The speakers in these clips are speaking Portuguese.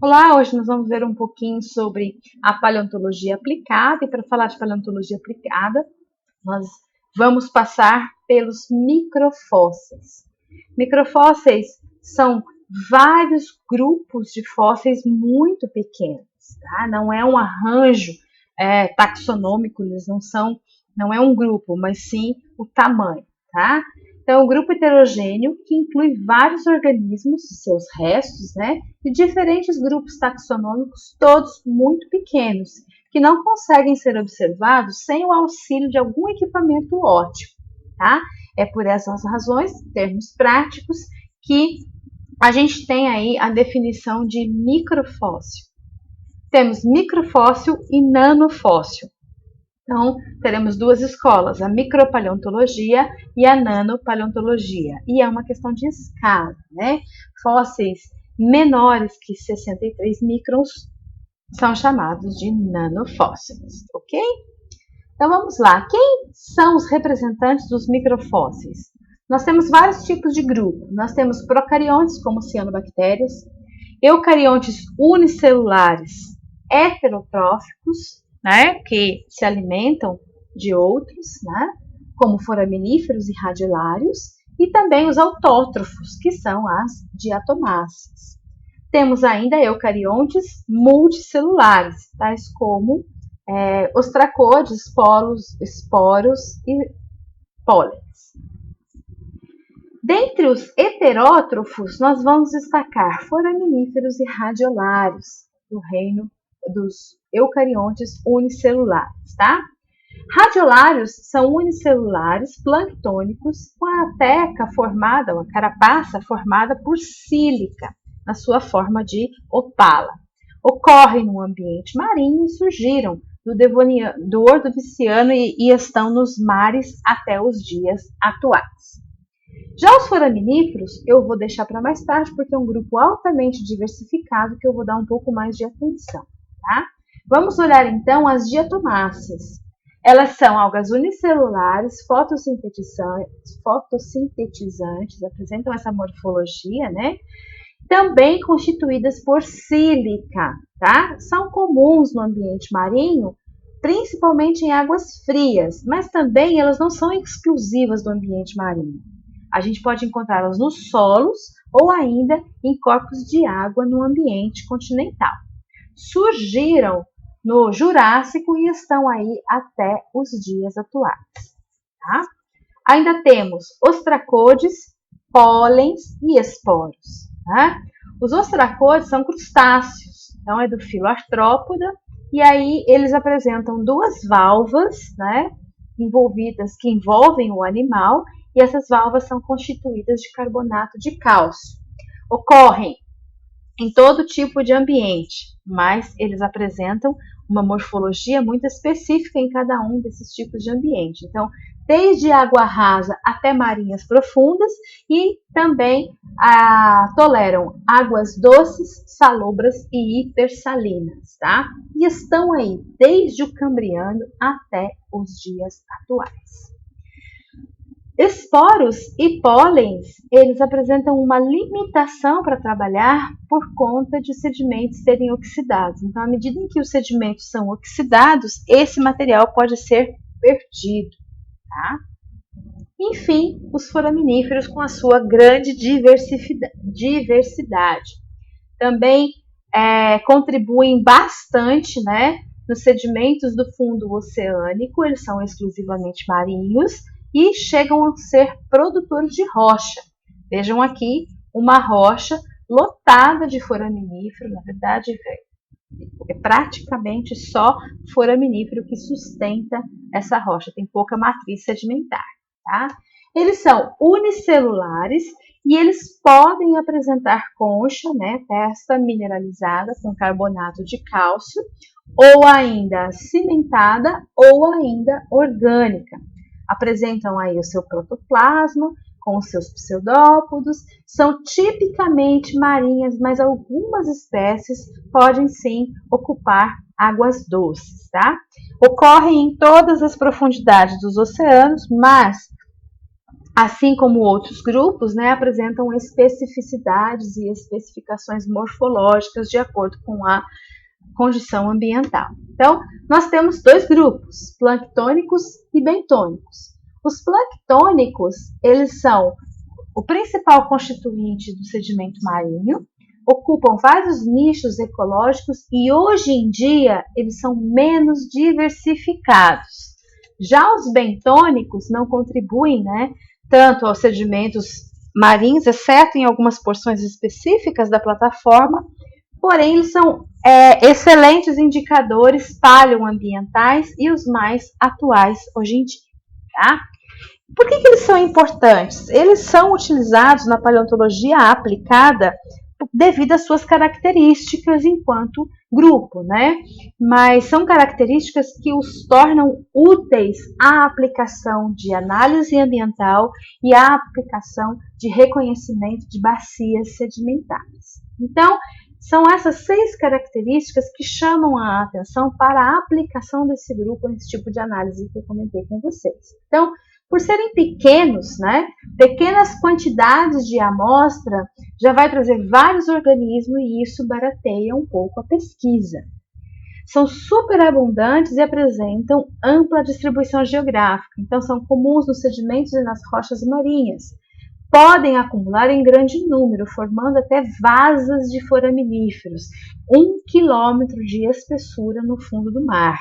Olá, hoje nós vamos ver um pouquinho sobre a paleontologia aplicada, e para falar de paleontologia aplicada, nós vamos passar pelos microfósseis. Microfósseis são vários grupos de fósseis muito pequenos, tá? Não é um arranjo taxonômico, eles não é um grupo, mas sim o tamanho, tá? Então, é um grupo heterogêneo que inclui vários organismos, seus restos, né? De diferentes grupos taxonômicos, todos muito pequenos, que não conseguem ser observados sem o auxílio de algum equipamento óptico, tá? É por essas razões, termos práticos, que a gente tem aí a definição de microfóssil. Temos microfóssil e nanofóssil. Então, teremos duas escolas, a micropaleontologia e a nanopaleontologia. E é uma questão de escala, né? Fósseis menores que 63 microns são chamados de nanofósseis, ok? Então, vamos lá. Quem são os representantes dos microfósseis? Nós temos vários tipos de grupo. Nós temos procariontes, como cianobactérias, eucariontes unicelulares heterotróficos, né, que se alimentam de outros, né, como foraminíferos e radiolários, e também os autótrofos, que são as diatomáceas. Temos ainda eucariontes multicelulares, tais como ostracodes, esporos e pólens. Dentre os heterótrofos, nós vamos destacar foraminíferos e radiolários, do reino dos eucariontes unicelulares, tá? Radiolários são unicelulares planctônicos com a teca formada, uma carapaça formada por sílica, na sua forma de opala. Ocorrem no ambiente marinho e surgiram do Ordoviciano e estão nos mares até os dias atuais. Já os foraminíferos eu vou deixar para mais tarde, porque é um grupo altamente diversificado que eu vou dar um pouco mais de atenção, tá? Vamos olhar então as diatomáceas. Elas são algas unicelulares, fotossintetizantes, apresentam essa morfologia, né? Também constituídas por sílica, tá? São comuns no ambiente marinho, principalmente em águas frias, mas também elas não são exclusivas do ambiente marinho. A gente pode encontrá-las nos solos ou ainda em corpos de água no ambiente continental. Surgiram no Jurássico e estão aí até os dias atuais. Tá? Ainda temos ostracodes, pólens e esporos. Tá? Os ostracodes são crustáceos, então é do filo artrópoda, e aí eles apresentam duas válvulas, né, que envolvem o animal, e essas válvulas são constituídas de carbonato de cálcio. Ocorrem em todo tipo de ambiente, mas eles apresentam uma morfologia muito específica em cada um desses tipos de ambiente. Então, desde água rasa até marinhas profundas, e também toleram águas doces, salobras e hipersalinas, tá? E estão aí desde o Cambriano até os dias atuais. Esporos e pólens, eles apresentam uma limitação para trabalhar por conta de sedimentos serem oxidados. Então, à medida em que os sedimentos são oxidados, esse material pode ser perdido, tá? Enfim, os foraminíferos com a sua grande diversidade. Também contribuem bastante, né, nos sedimentos do fundo oceânico, eles são exclusivamente marinhos, e chegam a ser produtores de rocha. Vejam aqui uma rocha lotada de foraminífero, na verdade é praticamente só foraminífero que sustenta essa rocha, tem pouca matriz sedimentar, tá? Eles são unicelulares e eles podem apresentar concha, né, testa mineralizada com carbonato de cálcio, ou ainda cimentada ou ainda orgânica. Apresentam aí o seu protoplasma com os seus pseudópodos, são tipicamente marinhas, mas algumas espécies podem sim ocupar águas doces, tá? Ocorrem em todas as profundidades dos oceanos, mas assim como outros grupos, né, apresentam especificidades e especificações morfológicas de acordo com a condição ambiental. Então, nós temos dois grupos, planctônicos e bentônicos. Os planctônicos, eles são o principal constituinte do sedimento marinho, ocupam vários nichos ecológicos e hoje em dia eles são menos diversificados. Já os bentônicos não contribuem, né, tanto aos sedimentos marinhos, exceto em algumas porções específicas da plataforma, porém eles são excelentes indicadores paleoambientais e os mais atuais hoje em dia. Tá? Por que eles são importantes? Eles são utilizados na paleontologia aplicada devido às suas características enquanto grupo, né? Mas são características que os tornam úteis à aplicação de análise ambiental e à aplicação de reconhecimento de bacias sedimentares. Então, são essas 6 características que chamam a atenção para a aplicação desse grupo nesse tipo de análise que eu comentei com vocês. Então, por serem pequenos, né, pequenas quantidades de amostra já vai trazer vários organismos e isso barateia um pouco a pesquisa. São superabundantes e apresentam ampla distribuição geográfica, então são comuns nos sedimentos e nas rochas marinhas. Podem acumular em grande número, formando até vasas de foraminíferos, 1 quilômetro de espessura no fundo do mar.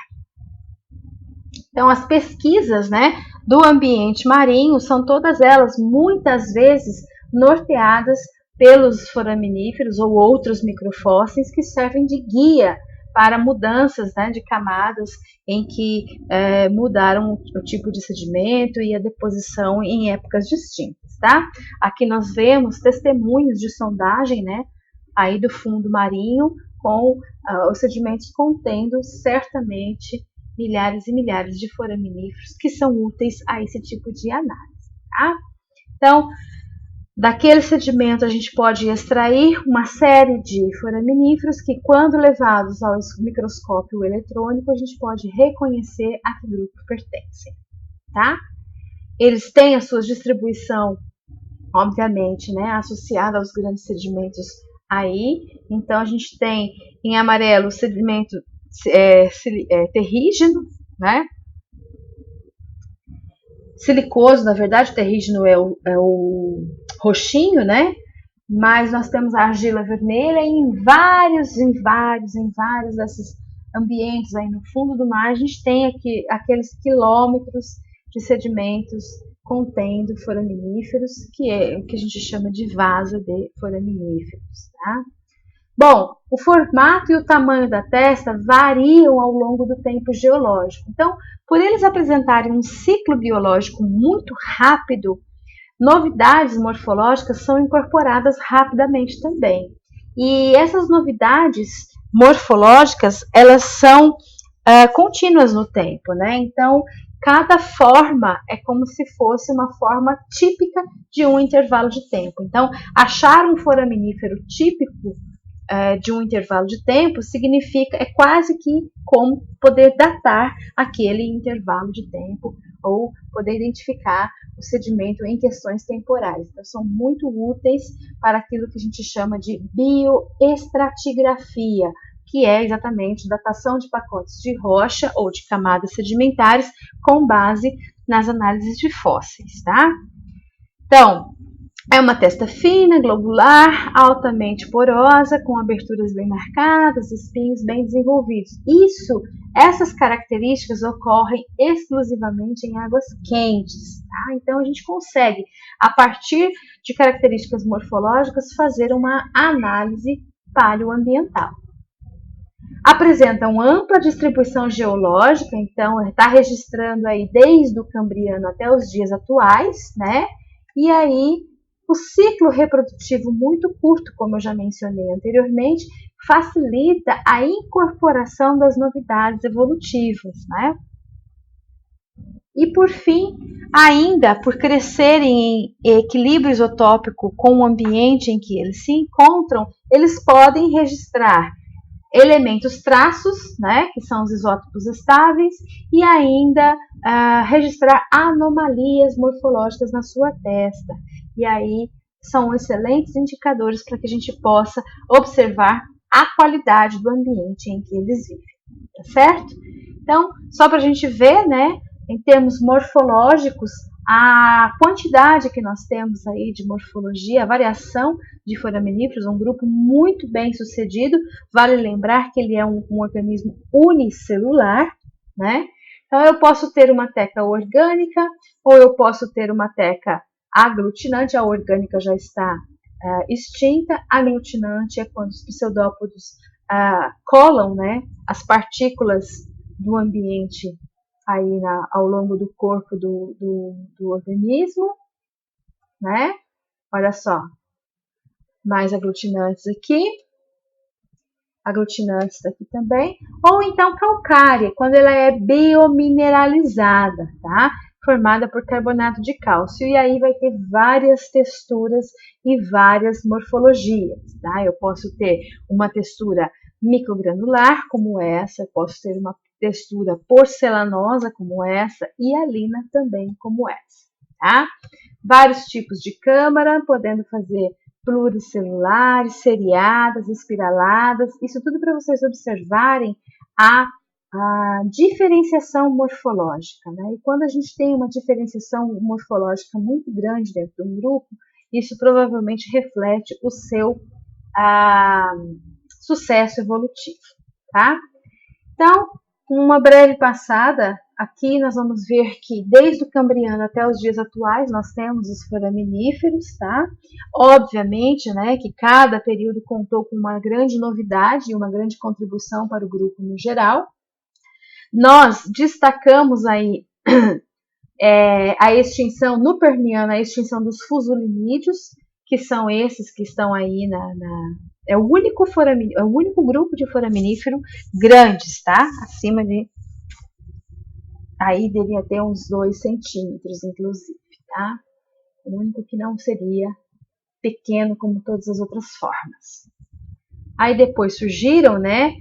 Então, as pesquisas, né, do ambiente marinho são todas elas, muitas vezes, norteadas pelos foraminíferos ou outros microfósseis que servem de guia para mudanças, né, de camadas em que mudaram o tipo de sedimento e a deposição em épocas distintas, tá? Aqui nós vemos testemunhos de sondagem, né, aí do fundo marinho com os sedimentos contendo certamente milhares e milhares de foraminíferos que são úteis a esse tipo de análise, tá? Então, daquele sedimento a gente pode extrair uma série de foraminíferos que, quando levados ao microscópio eletrônico, a gente pode reconhecer a que grupo pertencem, tá? Eles têm a sua distribuição, obviamente, né, associada aos grandes sedimentos aí. Então, a gente tem em amarelo o sedimento terrígeno, né? Silicoso, na verdade, o terrígeno é o roxinho, né? Mas nós temos a argila vermelha e em vários desses ambientes aí no fundo do mar, a gente tem aqui aqueles quilômetros de sedimentos contendo foraminíferos, que é o que a gente chama de vasa de foraminíferos, tá? Bom, o formato e o tamanho da testa variam ao longo do tempo geológico. Então, por eles apresentarem um ciclo biológico muito rápido, novidades morfológicas são incorporadas rapidamente também. E essas novidades morfológicas, elas são contínuas no tempo, né? Então, cada forma é como se fosse uma forma típica de um intervalo de tempo. Então, achar um foraminífero típico de um intervalo de tempo significa, é quase que como poder datar aquele intervalo de tempo ou poder identificar o sedimento em questões temporais. Então, são muito úteis para aquilo que a gente chama de bioestratigrafia, que é exatamente datação de pacotes de rocha ou de camadas sedimentares com base nas análises de fósseis, tá? Então, é uma testa fina, globular, altamente porosa, com aberturas bem marcadas, espinhos bem desenvolvidos. Essas características ocorrem exclusivamente em águas quentes, tá? Então a gente consegue, a partir de características morfológicas, fazer uma análise paleoambiental. Apresentam ampla distribuição geológica, então está registrando aí desde o Cambriano até os dias atuais, né? E aí o ciclo reprodutivo muito curto, como eu já mencionei anteriormente, facilita a incorporação das novidades evolutivas, né? E por fim, ainda por crescerem em equilíbrio isotópico com o ambiente em que eles se encontram, eles podem registrar elementos traços, né, que são os isótopos estáveis, e ainda registrar anomalias morfológicas na sua testa. E aí são excelentes indicadores para que a gente possa observar a qualidade do ambiente em que eles vivem, tá certo? Então, só para a gente ver, né, em termos morfológicos, a quantidade que nós temos aí de morfologia, a variação de foraminíferos, um grupo muito bem sucedido. Vale lembrar que ele é um organismo unicelular, né? Então eu posso ter uma teca orgânica ou eu posso ter uma teca aglutinante. A orgânica já está extinta. A aglutinante é quando os pseudópodos colam, né, as partículas do ambiente aí ao longo do corpo do organismo, né? Olha só, mais aglutinantes aqui, aglutinantes aqui também, ou então calcária, quando ela é biomineralizada, tá? Formada por carbonato de cálcio, e aí vai ter várias texturas e várias morfologias, tá? Eu posso ter uma textura microgranular, como essa, posso ter uma textura porcelanosa, como essa, e a lina também, como essa, tá? Vários tipos de câmara, podendo fazer pluricelulares, seriadas, espiraladas, isso tudo para vocês observarem a diferenciação morfológica, né? E quando a gente tem uma diferenciação morfológica muito grande dentro de um grupo, isso provavelmente reflete o seu sucesso evolutivo, tá? Então, uma breve passada, aqui nós vamos ver que desde o Cambriano até os dias atuais nós temos os foraminíferos, tá? Obviamente, né, que cada período contou com uma grande novidade e uma grande contribuição para o grupo no geral. Nós destacamos aí a extinção no Permiano, a extinção dos fusulinídeos, que são esses que estão aí é o único grupo de foraminífero grandes, tá? Acima de aí devia ter uns 2 centímetros, inclusive, tá? O único que não seria pequeno como todas as outras formas. Aí depois surgiram, né?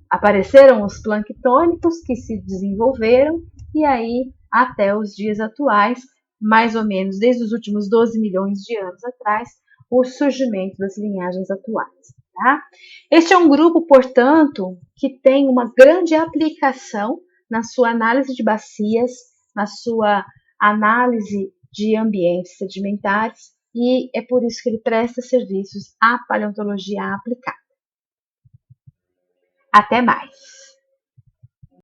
Apareceram os planctônicos que se desenvolveram, e aí até os dias atuais, mais ou menos desde os últimos 12 milhões de anos atrás, o surgimento das linhagens atuais. Tá? Este é um grupo, portanto, que tem uma grande aplicação na sua análise de bacias, na sua análise de ambientes sedimentares, e é por isso que ele presta serviços à paleontologia aplicada. Até mais!